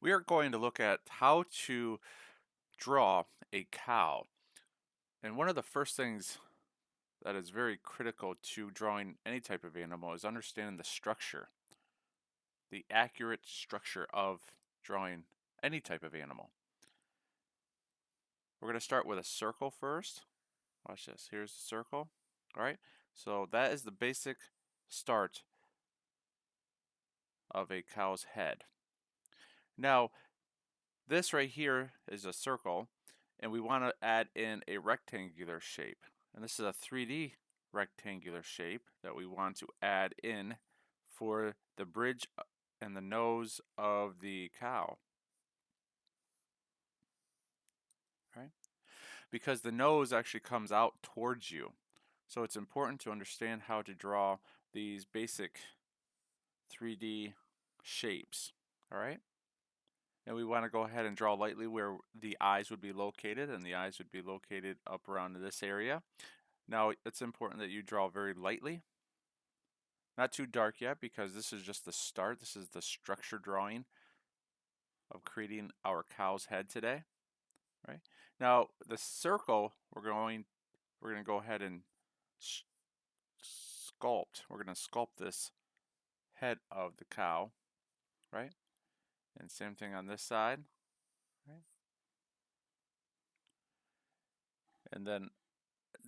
We are going to look at how to draw a cow. And one of the first things that is very critical to drawing any type of animal is understanding the structure, the accurate structure of drawing any type of animal. We're going to start with a circle first. Watch this. Here's the circle. All right. So that is the basic start of a cow's head. Now, this right here is a circle, and we want to add in a rectangular shape. And this is a 3D rectangular shape that we want to add in for the bridge and the nose of the cow. Right? Because the nose actually comes out towards you. So it's important to understand how to draw these basic 3D shapes. All right? And we want to go ahead and draw lightly where the eyes would be located, and the eyes would be located up around this area. Now, it's important that you draw very lightly, not too dark yet, because this is just the start. This is the structure drawing of creating our cow's head today. Right? Now, the circle, we're going to go ahead and sculpt. We're going to sculpt this head of the cow, right? And same thing on this side, right? And then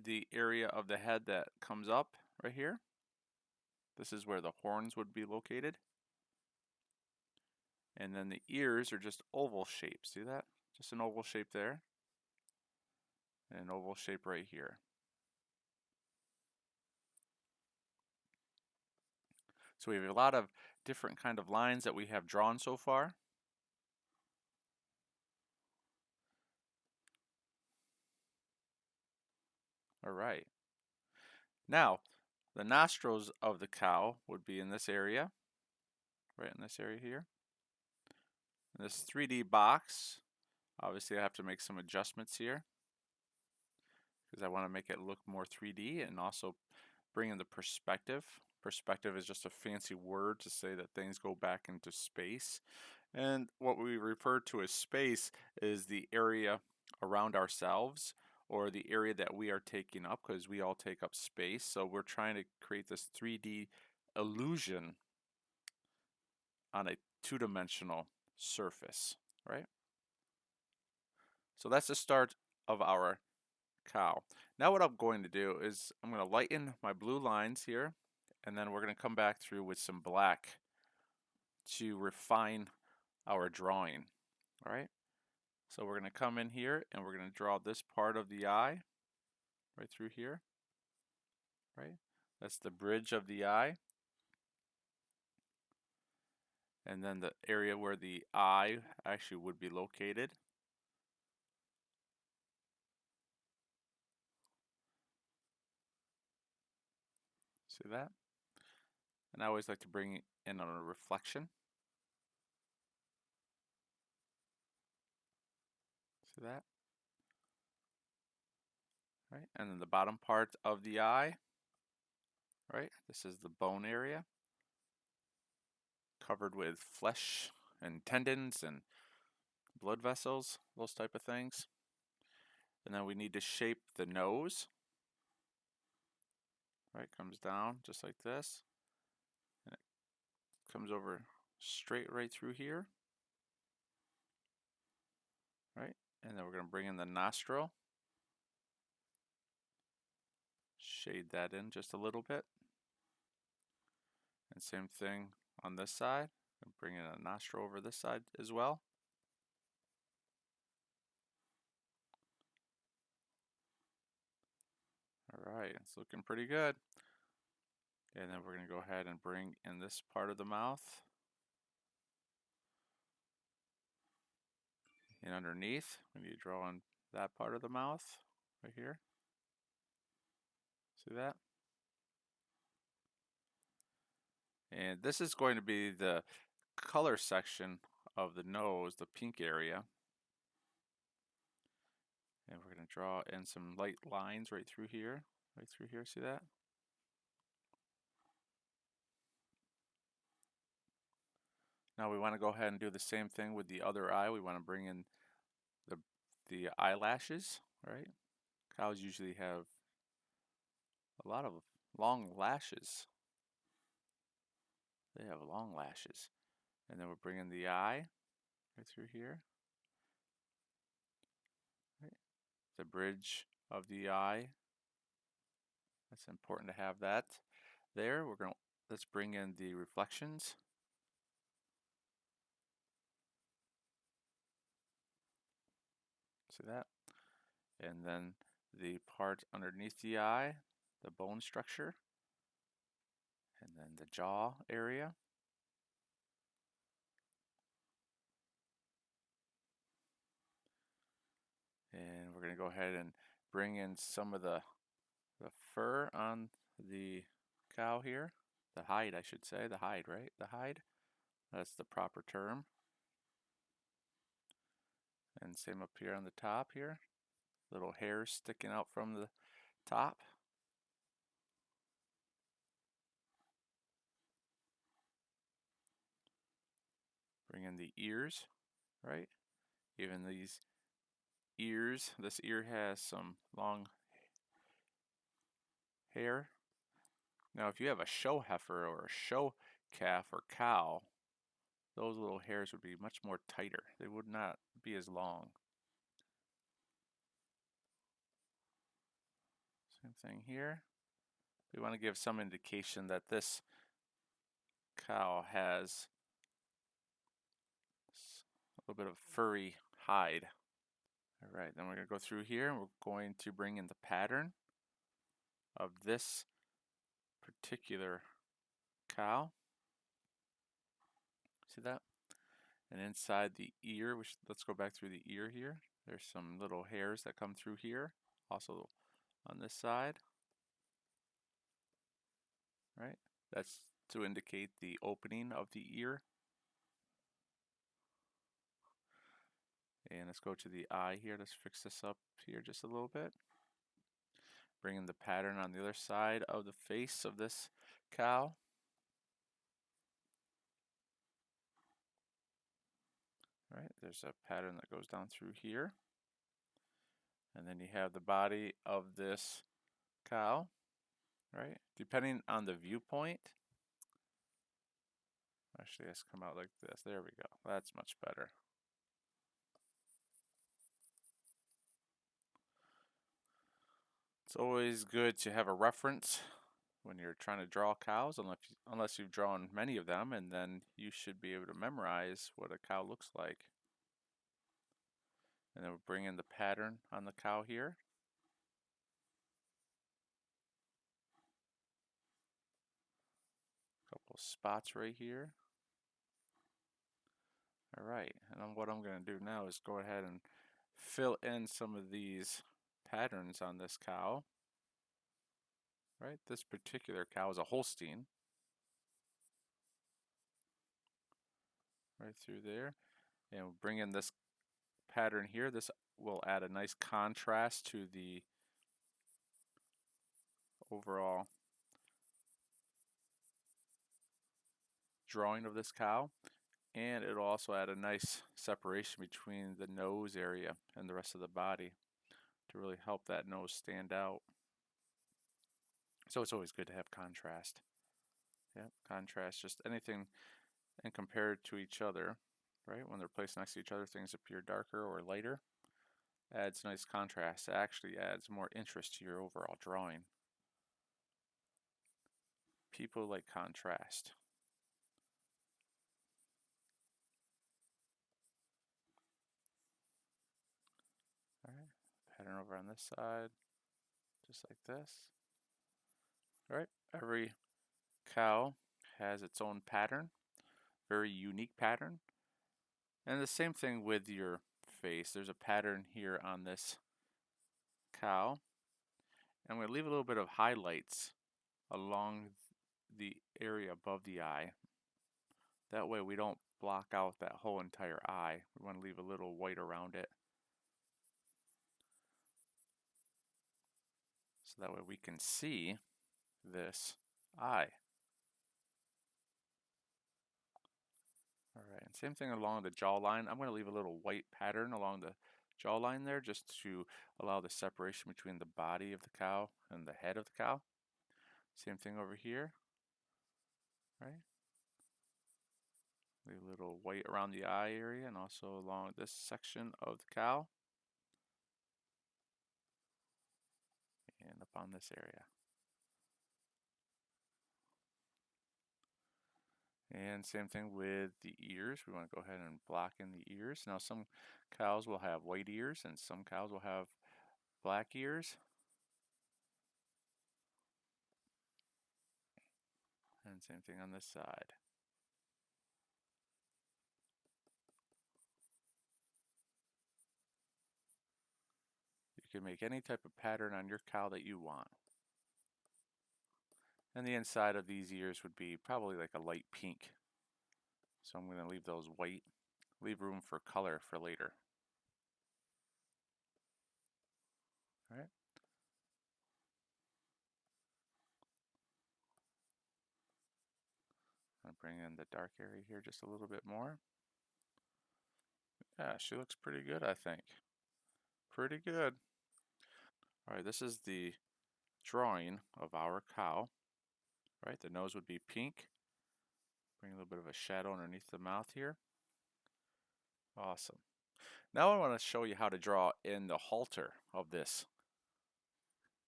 the area of the head that comes up right here, this is where the horns would be located. And then the ears are just oval shapes. See that? Just an oval shape there. And an oval shape right here. So we have a lot of different kind of lines that we have drawn so far. All right. Now, the nostrils of the cow would be in this area, right in this area here. In this 3D box, obviously I have to make some adjustments here because I want to make it look more 3D and also bring in the perspective. Perspective is just a fancy word to say that things go back into space. And what we refer to as space is the area around ourselves or the area that we are taking up, because we all take up space. So we're trying to create this 3D illusion on a two-dimensional surface, right? So that's the start of our cow. Now what I'm going to do is I'm going to lighten my blue lines here, and then we're going to come back through with some black to refine our drawing. All right. So we're going to come in here and we're going to draw this part of the eye right through here. Right. That's the bridge of the eye. And then the area where the eye actually would be located. See that? And I always like to bring in a reflection. See that? Right? And then the bottom part of the eye, right? This is the bone area, covered with flesh and tendons and blood vessels, those type of things. And then we need to shape the nose. Right? Comes down just like this. And it comes over straight right through here. Right? And then we're going to bring in the nostril. Shade that in just a little bit. And same thing on this side. And bring in a nostril over this side as well. Alright, it's looking pretty good. And then we're going to go ahead and bring in this part of the mouth. And underneath, we need to draw in that part of the mouth right here. See that? And this is going to be the color section of the nose, the pink area. And we're going to draw in some light lines right through here. Right through here, see that? Now Now we want to go ahead and do the same thing with the other eye. We want to bring in the eyelashes, right? Cows usually have a lot of long lashes. They have long lashes. And then we're bringing the eye right through here. Right? The bridge of the eye. That's important to have that there. Let's bring in the reflections. See that? And then the part underneath the eye, the bone structure, and then the jaw area. And we're going to go ahead and bring in some of the fur on the cow here. The hide, I should say. The hide, right? The hide. That's the proper term. And same up here on the top here. Little hairs sticking out from the top. Bring in the ears, right? Even these ears, this ear has some long hair. Now if you have a show heifer or a show calf or cow, those little hairs would be much more tighter. They would not be as long. Same thing here. We want to give some indication that this cow has a little bit of furry hide. All right, then we're going to go through here and we're going to bring in the pattern of this particular cow. See that? And inside the ear, let's go back through the ear here. There's some little hairs that come through here, also on this side. Right? That's to indicate the opening of the ear. And let's go to the eye here. Let's fix this up here just a little bit. Bring in the pattern on the other side of the face of this cow. Right, there's a pattern that goes down through here. And then you have the body of this cow, right? Depending on the viewpoint. Actually, let's come out like this. There we go. That's much better. It's always good to have a reference when you're trying to draw cows, unless you've drawn many of them, and then you should be able to memorize what a cow looks like. And then we'll bring in the pattern on the cow here. A couple spots right here. All right, and what I'm going to do now is go ahead and fill in some of these patterns on this cow. Right, this particular cow is a Holstein. Right through there, and we'll bring in this pattern here. This will add a nice contrast to the overall drawing of this cow, and it'll also add a nice separation between the nose area and the rest of the body to really help that nose stand out. So it's always good to have contrast. Yeah, contrast, just anything and compared to each other, right? When they're placed next to each other, things appear darker or lighter. Adds nice contrast. It actually adds more interest to your overall drawing. People like contrast. All right, pattern over on this side, just like this. All right, every cow has its own pattern, very unique pattern. And the same thing with your face. There's a pattern here on this cow. I'm going to leave a little bit of highlights along the area above the eye. That way we don't block out that whole entire eye. We want to leave a little white around it. So that way we can see this eye. All right, same thing along the jawline. I'm going to leave a little white pattern along the jawline there just to allow the separation between the body of the cow and the head of the cow. Same thing over here, right? Leave a little white around the eye area and also along this section of the cow and up on this area. And same thing with the ears. We want to go ahead and block in the ears. Now some cows will have white ears and some cows will have black ears. And same thing on this side. You can make any type of pattern on your cow that you want. And the inside of these ears would be probably like a light pink. So I'm going to leave those white, leave room for color for later. All right. I'm going to bring in the dark area here just a little bit more. Yeah, she looks pretty good, I think. Pretty good. All right, this is the drawing of our cow. Right, the nose would be pink. Bring a little bit of a shadow underneath the mouth here. Awesome. Now I want to show you how to draw in the halter of this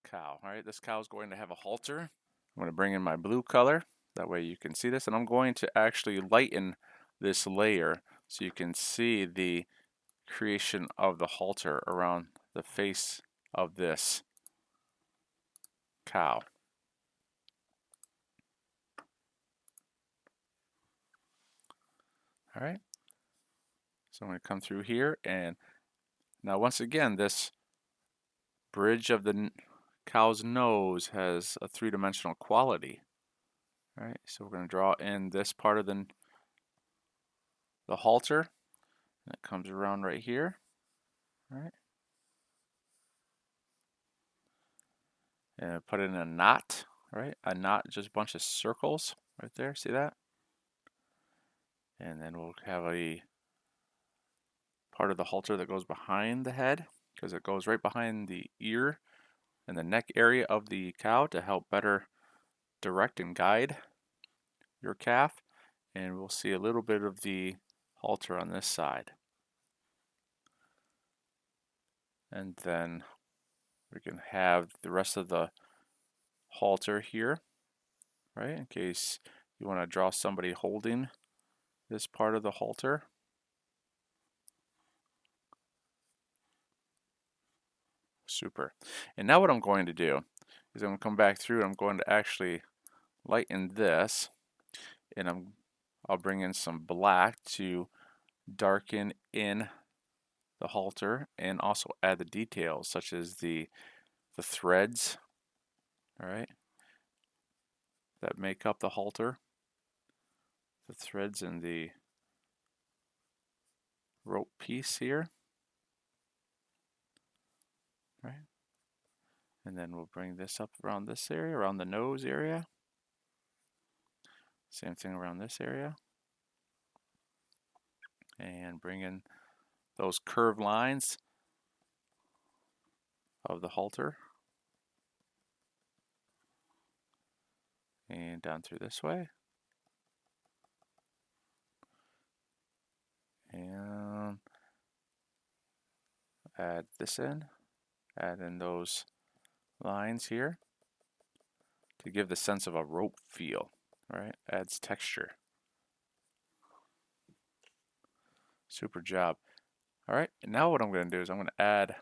cow. All right, this cow is going to have a halter. I'm going to bring in my blue color. That way you can see this. And I'm going to actually lighten this layer so you can see the creation of the halter around the face of this cow. All right. So I'm going to come through here, and now once again, this bridge of the cow's nose has a three-dimensional quality. All right, so we're going to draw in this part of the halter, and it comes around right here. All right, and put it in a knot. All right, a knot, just a bunch of circles right there. See that? And then we'll have a part of the halter that goes behind the head, because it goes right behind the ear and the neck area of the cow to help better direct and guide your calf. And we'll see a little bit of the halter on this side. And then we can have the rest of the halter here, right? In case you want to draw somebody holding this part of the halter. Super. And now what I'm going to do is I'm going to come back through and I'm going to actually lighten this, and I'll bring in some black to darken in the halter and also add the details such as the threads, all right, that make up the halter, the threads in the rope piece here, right? And then we'll bring this up around this area, around the nose area. Same thing around this area. And bring in those curved lines of the halter. And down through this way. And add this in. Add in those lines here to give the sense of a rope feel, right? Adds texture. Super job. All right, and now what I'm going to do is I'm going to add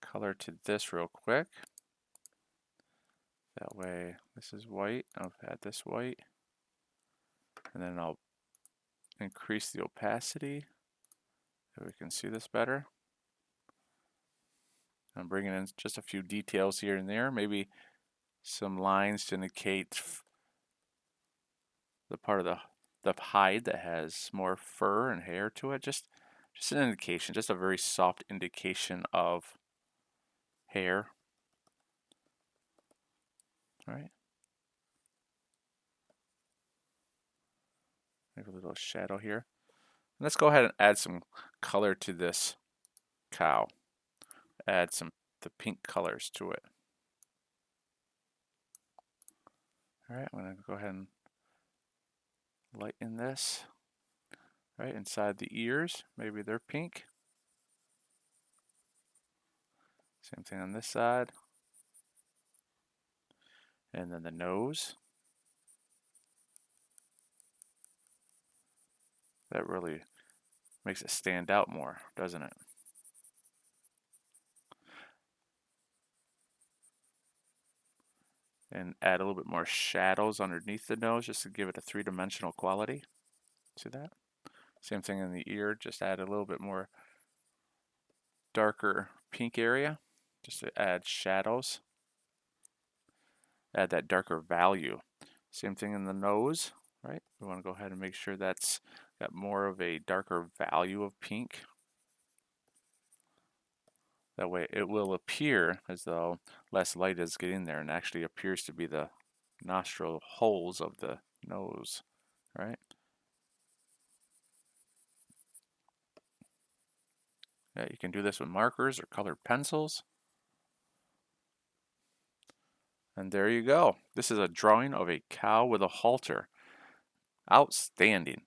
color to this real quick. That way, this is white. I'll add this white, and then I'll increase the opacity so we can see this better. I'm bringing in just a few details here and there, maybe some lines to indicate the part of the hide that has more fur and hair to it. Just an indication, just a very soft indication of hair. All right. Make a little shadow here. Let's go ahead and add some color to this cow. Add the pink colors to it. All right, I'm going to go ahead and lighten this. Right inside the ears, maybe they're pink. Same thing on this side. And then the nose. That really makes it stand out more, doesn't it? And add a little bit more shadows underneath the nose just to give it a three-dimensional quality. See that? Same thing in the ear, just add a little bit more darker pink area just to add shadows. Add that darker value. Same thing in the nose, right? We want to go ahead and make sure that's got more of a darker value of pink. That way it will appear as though less light is getting there and actually appears to be the nostril holes of the nose, right? Yeah, you can do this with markers or colored pencils. And there you go. This is a drawing of a cow with a halter. Outstanding.